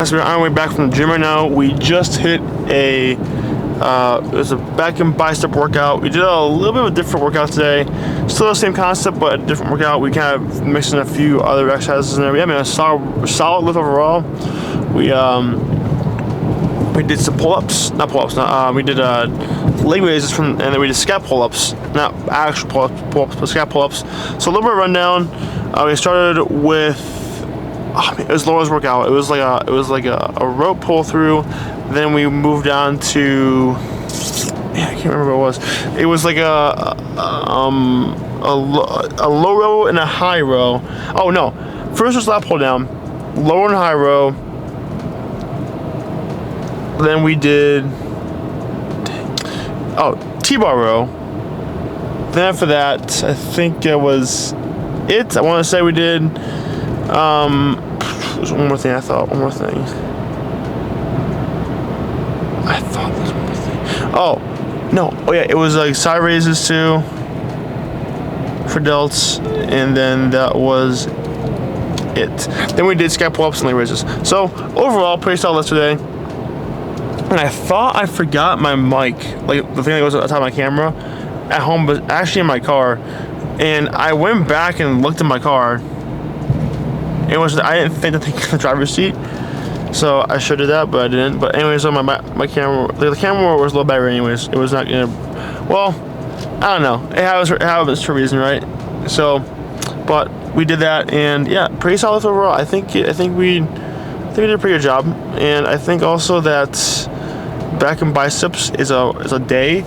So we're on our way back from the gym right now. We just hit it was a back and bicep workout. We did a little bit of a different workout today. Still the same concept, but a different workout. We kind of mixed in a few other exercises in there. Yeah, man, a solid lift overall. We did some pull-ups, not pull-ups. We did leg raises and then we did scap pull-ups, not actual pull-ups, but scap pull-ups. So a little bit of rundown. We started with. It was Laura's workout. It was like a rope pull through. Then we moved on to I can't remember what it was. It was like a low row and a high row. Oh no! First was lat pull down, low and high row. Then we did T-bar row. Then after that, I think it was it. I want to say we did. There's one more thing. I thought there was one more thing. Oh, no. Oh yeah, it was like side raises too for delts, and then that was it. Then we did scap pull-ups and leg raises. So overall, pretty solid list today. And I thought I forgot my mic, like the thing that goes on top of my camera, at home, but actually in my car. And I went back and looked at my car. I didn't think to take the driver's seat, so I should have that, but I didn't. But anyways, so my camera, the camera was a little better anyways. It was not gonna. Well, I don't know. It happens for a reason, right? So, but we did that, and yeah, pretty solid overall. I think we did a pretty good job, and I think also that back and biceps is a day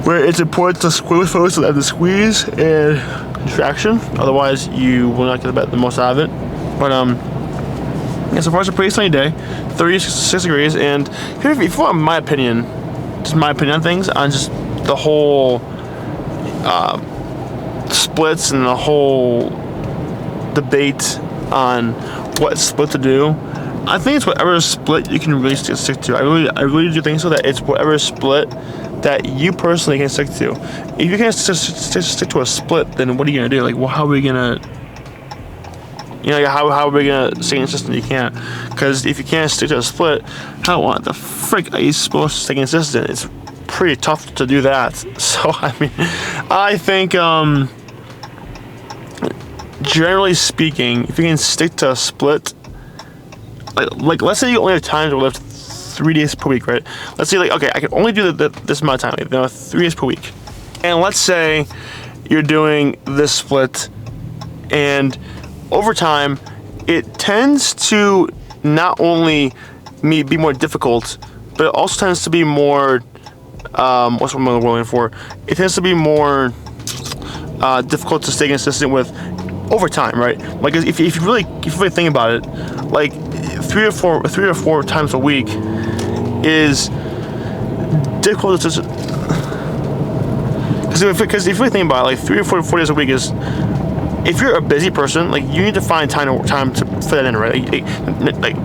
where it's important to focus on the squeeze and traction, otherwise you will not get the most out of it. But yeah, so far it's a pretty sunny day, 36 degrees, and if you want my opinion, just my opinion on things, on just the whole splits and the whole debate on what split to do, I think it's whatever split you can really stick to. I really do think so, that it's whatever split that you personally can stick to. If you can't stick to a split, then what are you gonna do? Like, well, how are we gonna, how are we gonna stay consistent? You can't, because if you can't stick to a split, how the frick are you supposed to stay consistent? It's pretty tough to do that. So I mean, I think generally speaking, if you can stick to a split, like let's say you only have time to lift 3 days per week, right? Let's say, like, okay, I can only do this amount of time, 3 days per week. And let's say you're doing this split, and over time, it tends to not only be more difficult, but it also tends to be more, what's what I'm looking for? It tends to be more difficult to stay consistent with over time, right? Like, if you really think about it, like three or four times a week is difficult to, because if you really think about it, like 3 or 4 days a week is, if you're a busy person, like, you need to find time to fit that in, right? Like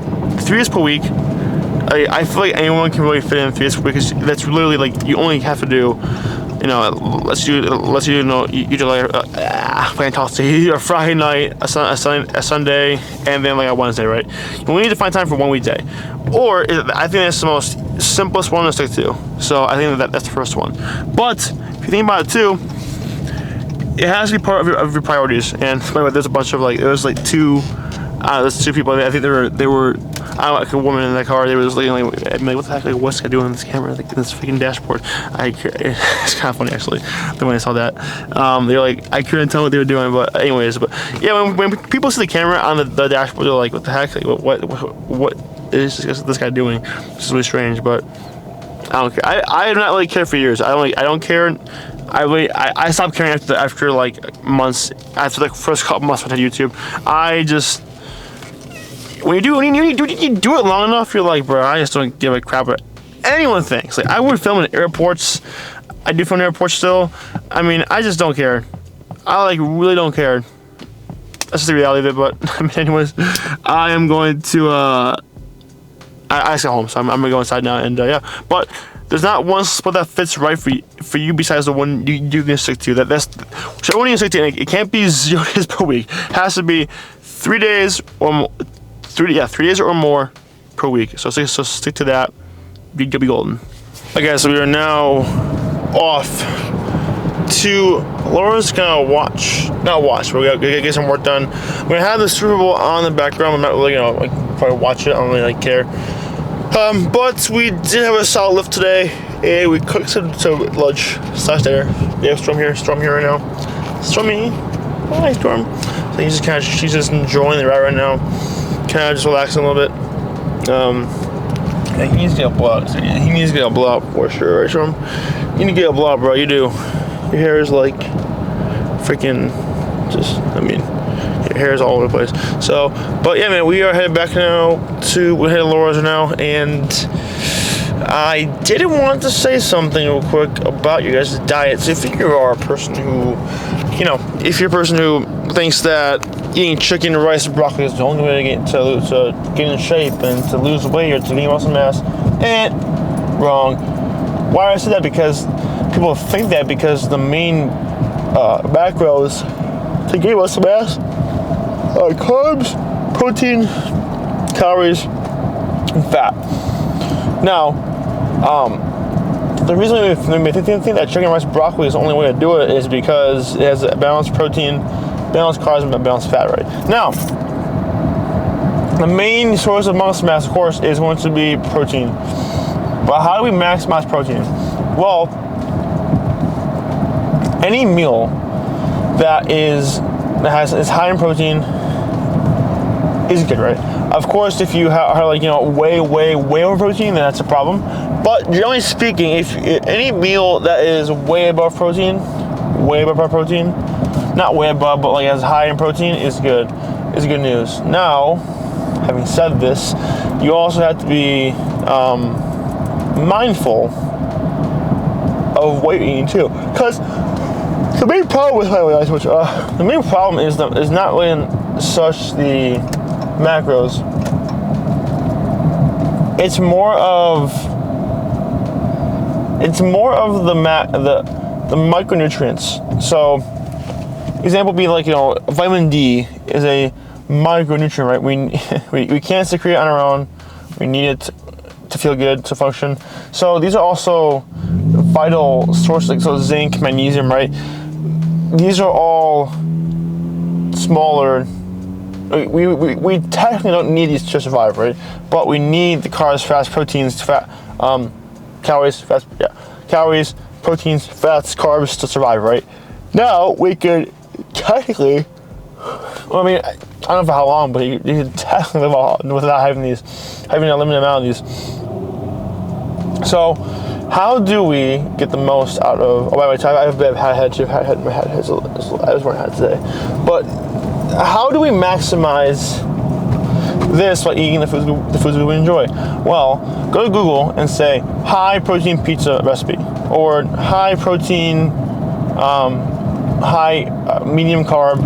3 days per week, I feel like anyone can really fit in 3 days per week, because that's literally, like, you only have to do, let's do you do like a Friday night, a Sunday, and then like a Wednesday, right? You only need to find time for 1 weekday, or I think that's the most simplest one to stick to. So I think that's the first one. But if you think about it too, it has to be part of your priorities. And by the way, there's a bunch of there's two people. I think they were I don't know, like a woman in that car. They was looking like, what the heck, like, what's this guy doing on this camera, like, in this freaking dashboard? It's kind of funny, actually, when I saw that. They were like, I couldn't tell what they were doing, but anyways, but yeah, when people see the camera on the dashboard, they're like, what the heck, like, what is this guy doing? This is really strange, but I don't care. I have not really cared for years. I don't care. I stopped caring after like months, after the first couple months on YouTube. I just, when you do it long enough, you're like, bro, I just don't give a crap what anyone thinks. Like, I would film in airports. I do film in airports still. I mean, I just don't care. I really don't care. That's just the reality of it. But I mean, anyways, I am going to I got home, so I'm gonna go inside now, and yeah. But there's not one split that fits right for you besides the one you can stick to. That's whichever one you can stick to. It can't be 0 days per week. It has to be 3 days or 3 days or more per week. So stick to that. You'll be golden. Okay, so we are now off to Laura's gonna not watch, but we gotta get some work done. We're gonna have the Super Bowl on the background. I'm not really gonna probably watch it. I don't really care. But we did have a solid lift today, and we cooked some lunch / dinner. We have Storm here right now. Stormy, hi Storm. So she's just enjoying the ride right now, kind of just relaxing a little bit. Yeah, he needs to get a blowout. He needs to get a blowout for sure, right, Storm? You need to get a blowout, bro. You do. Your hair is like freaking your hair is all over the place. So, but yeah, man, we are headed back now we're headed to Laura's now, and I did want to say something real quick about you guys' diets. If you are a person who, if you're a person who thinks that eating chicken, rice, and broccoli is the only way to get in shape and to lose weight or to gain muscle mass, wrong. Why do I say that? Because people think that because the main macros to gain muscle mass are carbs, protein, calories, and fat. Now, the reason we think that chicken, rice, broccoli is the only way to do it is because it has a balanced protein, balanced carbs, and balanced fat, right? Now, the main source of muscle mass, of course, is going to be protein. But how do we maximize protein? Well, any meal that is high in protein is good, right? Of course, if you are way over protein, then that's a problem. But generally speaking, if any meal that is way above protein, not way above, but as high in protein is good news. Now, having said this, you also have to be mindful of weight eating too, because the main problem with is not really in such the macros. It's more of the micronutrients. So, example be vitamin D is a micronutrient, right? We can't secrete it on our own. We need it to feel good, to function. So these are also vital sources, so zinc, magnesium, right? These are all smaller. We technically don't need these to survive, right? But we need the carbs, fats, proteins, calories, proteins, fats, carbs to survive, right? Now we could technically, I don't know for how long, but you could technically live without having a limited amount of these. So, how do we get the most out of? Oh, by the way, I have a bit of hat head too. My hat head. I was wearing a hat today. But how do we maximize this while eating the foods we enjoy? Well, go to Google and say high protein pizza recipe or high protein, medium carb,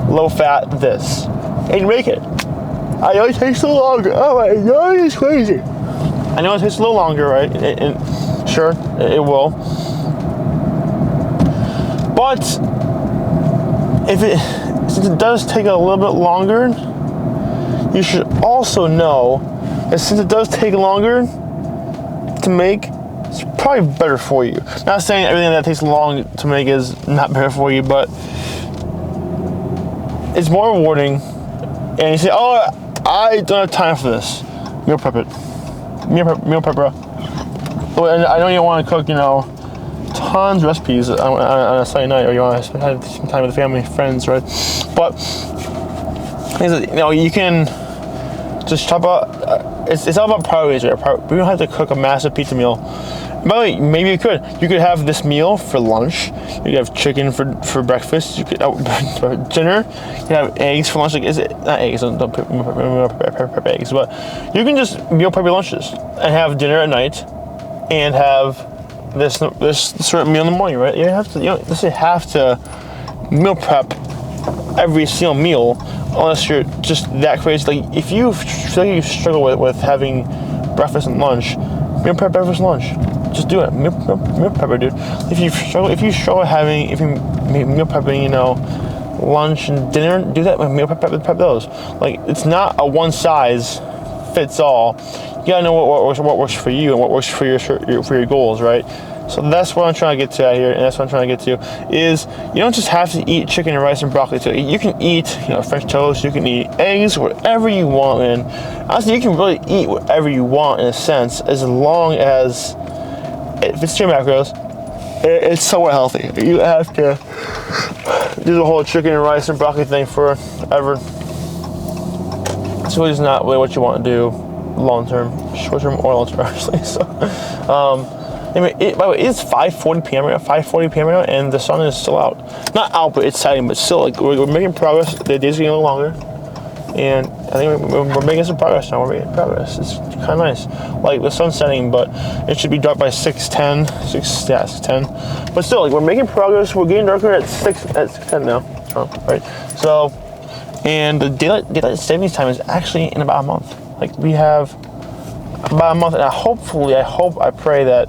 low fat this, and make it. I know it takes a little longer. Oh my God, it's crazy. I know it takes a little longer, right? And sure, it will. But since it does take a little bit longer, you should also know that since it does take longer to make, it's probably better for you. Not saying everything that takes long to make is not better for you, but it's more rewarding. And you say, oh, I don't have time for this. Meal prep it. Meal prep, bro. I know you don't want to cook, tons of recipes on a Sunday night, or you want to spend some time with the family, friends, right? But you can just chop up. It's all about priorities, right? We don't have to cook a massive pizza meal. By the way, maybe you could have this meal for lunch. You could have chicken for breakfast. You could for dinner. You could have eggs for lunch. Is it not eggs? Don't prep eggs, but you can just meal prep your lunches and have dinner at night, and have this certain meal in the morning, right? You don't have to meal prep every single meal unless you're just that crazy. Like if you feel like you struggle with having breakfast and lunch, meal prep breakfast and lunch. Just do it. Meal prepper, dude. If you struggle meal prepping, lunch and dinner. Do that with meal prep those. Like, it's not a one size fits all. You gotta know what works for you and what works for your goals, right? So that's what I'm trying to get to out here, and that's what I'm trying to get to is you don't just have to eat chicken and rice and broccoli too. You can eat, French toast. You can eat eggs, whatever you want, man. Honestly, you can really eat whatever you want in a sense, as long as it fits your macros. It's somewhat healthy. You have to do the whole chicken and rice and broccoli thing forever. It's really just not really what you want to do long term, short term, or long term, actually. So, by the way, it's 5:40 p.m. right now, 5:40 p.m. right now, and the sun is still out. Not out, but it's setting, but still, like, we're making progress. The days are getting a little longer, and I think we're making some progress now. We're making progress. It's kind of nice. Like, the sun's setting, but it should be dark by 6:10. 6:10. But still, like, we're making progress. We're getting darker at 6:10 now. Right? So, and the daylight savings time is actually in about a month. Like, we have about a month, and I pray that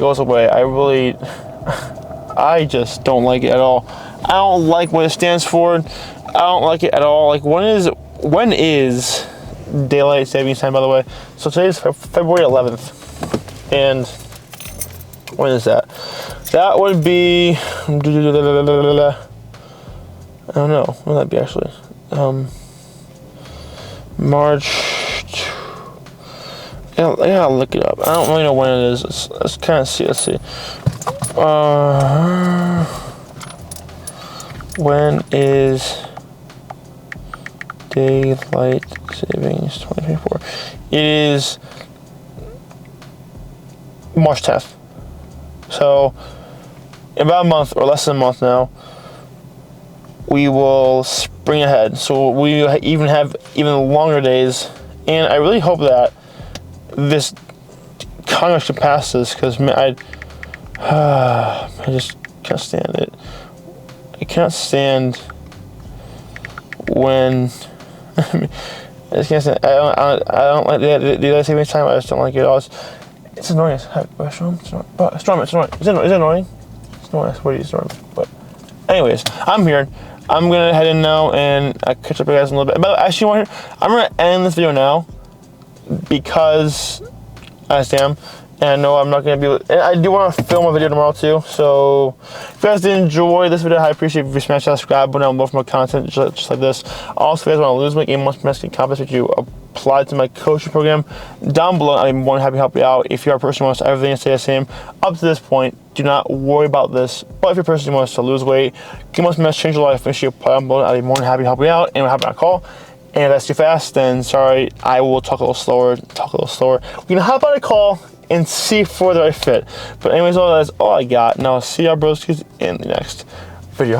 goes away. I just don't like it at all. I don't like what it stands for. I don't like it at all. Like, when is daylight savings time, by the way? So today's February 11th, and when is that? That would be, I don't know, when would that be actually? March. I gotta look it up. I don't really know when it is. Let's kind of see. Let's see. When is daylight savings 2024? It is March 10th. So in about a month, or less than a month now, we will spring ahead. So we even have even longer days, and I really hope that this Congress should pass this, because I just can't stand it. I can't stand when I just can't stand. I don't like the daylight savings time. I just don't like it at all. It's annoying. It's annoying. Is it annoying? It's annoying. What are you snoring? But anyways, I'm here. I'm gonna head in now and I'll catch up with you guys in a little bit. But actually, I'm gonna end this video now, because I am, and I know I'm not going to be, and I do want to film a video tomorrow too. So if you guys did enjoy this video, I appreciate if you smash that subscribe button down below for more content just like this. Also, if you guys want to lose weight, gain muscle mass, get confidence, which you apply to my coaching program down below, I'd be more than happy to help you out. If you're a person who wants everything to stay the same up to this point, do not worry about this. But if you're a person who wants to lose weight, gain muscle mass, change your life, make sure you apply down below, I'd be more than happy to help you out, and we'll have a call. And if that's too fast, then sorry, I will talk a little slower. We're gonna hop on a call and see for the right fit. But anyways, that's all I got. Now, see y'all broskies in the next video.